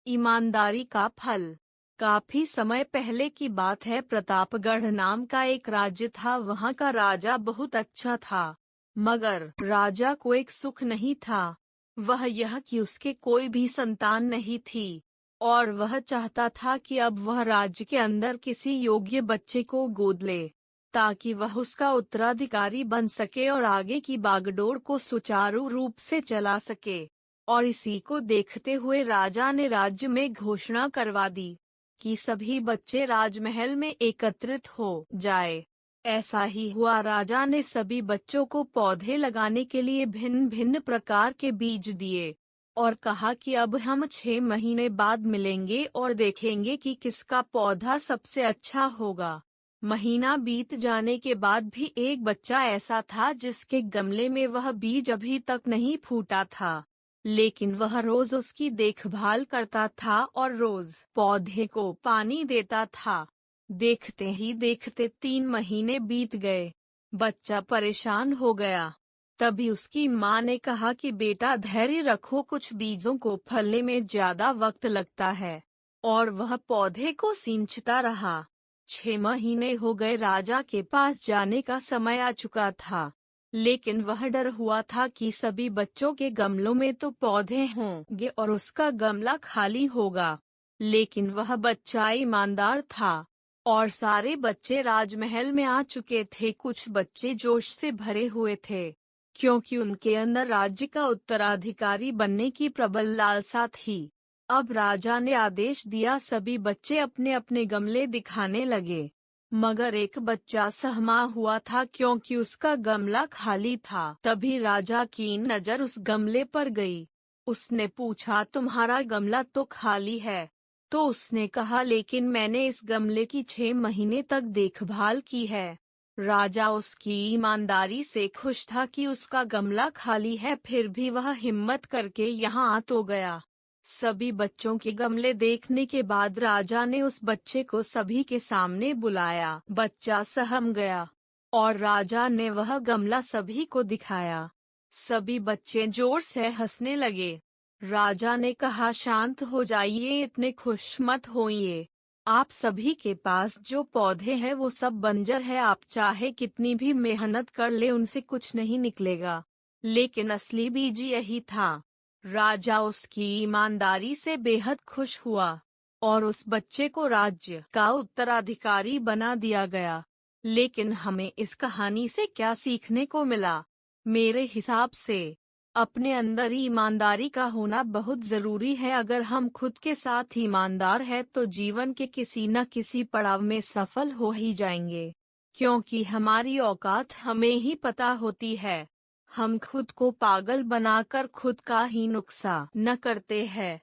ईमानदारी का फल। काफी समय पहले की बात है। प्रतापगढ़ नाम का एक राज्य था। वहाँ का राजा बहुत अच्छा था, मगर राजा को एक सुख नहीं था। वह यह कि उसके कोई भी संतान नहीं थी, और वह चाहता था कि अब वह राज्य के अंदर किसी योग्य बच्चे को गोद ले, ताकि वह उसका उत्तराधिकारी बन सके और आगे की बागडोर को सुचारू रूप से चला सके। और इसी को देखते हुए राजा ने राज्य में घोषणा करवा दी कि सभी बच्चे राजमहल में एकत्रित हो जाए। ऐसा ही हुआ। राजा ने सभी बच्चों को पौधे लगाने के लिए भिन्न भिन्न प्रकार के बीज दिए और कहा कि अब हम 6 महीने बाद मिलेंगे और देखेंगे कि किसका पौधा सबसे अच्छा होगा। महीना बीत जाने के बाद भी एक बच्चा ऐसा था जिसके गमले में वह बीज अभी तक नहीं फूटा था, लेकिन वह रोज उसकी देखभाल करता था और रोज पौधे को पानी देता था। देखते ही देखते 3 महीने बीत गए। बच्चा परेशान हो गया। तभी उसकी माँ ने कहा कि बेटा धैर्य रखो, कुछ बीजों को फलने में ज्यादा वक्त लगता है। और वह पौधे को सींचता रहा। 6 महीने हो गए। राजा के पास जाने का समय आ चुका था, लेकिन वह डर हुआ था कि सभी बच्चों के गमलों में तो पौधे होंगे और उसका गमला खाली होगा। लेकिन वह बच्चा ईमानदार था और सारे बच्चे राजमहल में आ चुके थे। कुछ बच्चे जोश से भरे हुए थे, क्योंकि उनके अंदर राज्य का उत्तराधिकारी बनने की प्रबल लालसा थी। अब राजा ने आदेश दिया, सभी बच्चे अपने अपने गमले दिखाने लगे। मगर एक बच्चा सहमा हुआ था क्योंकि उसका गमला खाली था। तभी राजा की नजर उस गमले पर गई। उसने पूछा, तुम्हारा गमला तो खाली है। तो उसने कहा, लेकिन मैंने इस गमले की 6 महीने तक देखभाल की है। राजा उसकी ईमानदारी से खुश था कि उसका गमला खाली है, फिर भी वह हिम्मत करके यहाँ आ तो गया। सभी बच्चों के गमले देखने के बाद राजा ने उस बच्चे को सभी के सामने बुलाया। बच्चा सहम गया और राजा ने वह गमला सभी को दिखाया। सभी बच्चे जोर से हंसने लगे। राजा ने कहा, शांत हो जाइए, इतने खुश मत होइए। आप सभी के पास जो पौधे हैं वो सब बंजर है। आप चाहे कितनी भी मेहनत कर ले उनसे कुछ नहीं निकलेगा। लेकिन असली बीज यही था। राजा उसकी ईमानदारी से बेहद खुश हुआ और उस बच्चे को राज्य का उत्तराधिकारी बना दिया गया। लेकिन हमें इस कहानी से क्या सीखने को मिला? मेरे हिसाब से अपने अंदर ईमानदारी का होना बहुत जरूरी है। अगर हम खुद के साथ ईमानदार हैं तो जीवन के किसी न किसी पड़ाव में सफल हो ही जाएंगे, क्योंकि हमारी औकात हमें ही पता होती है। हम खुद को पागल बनाकर खुद का ही नुकसान न करते हैं।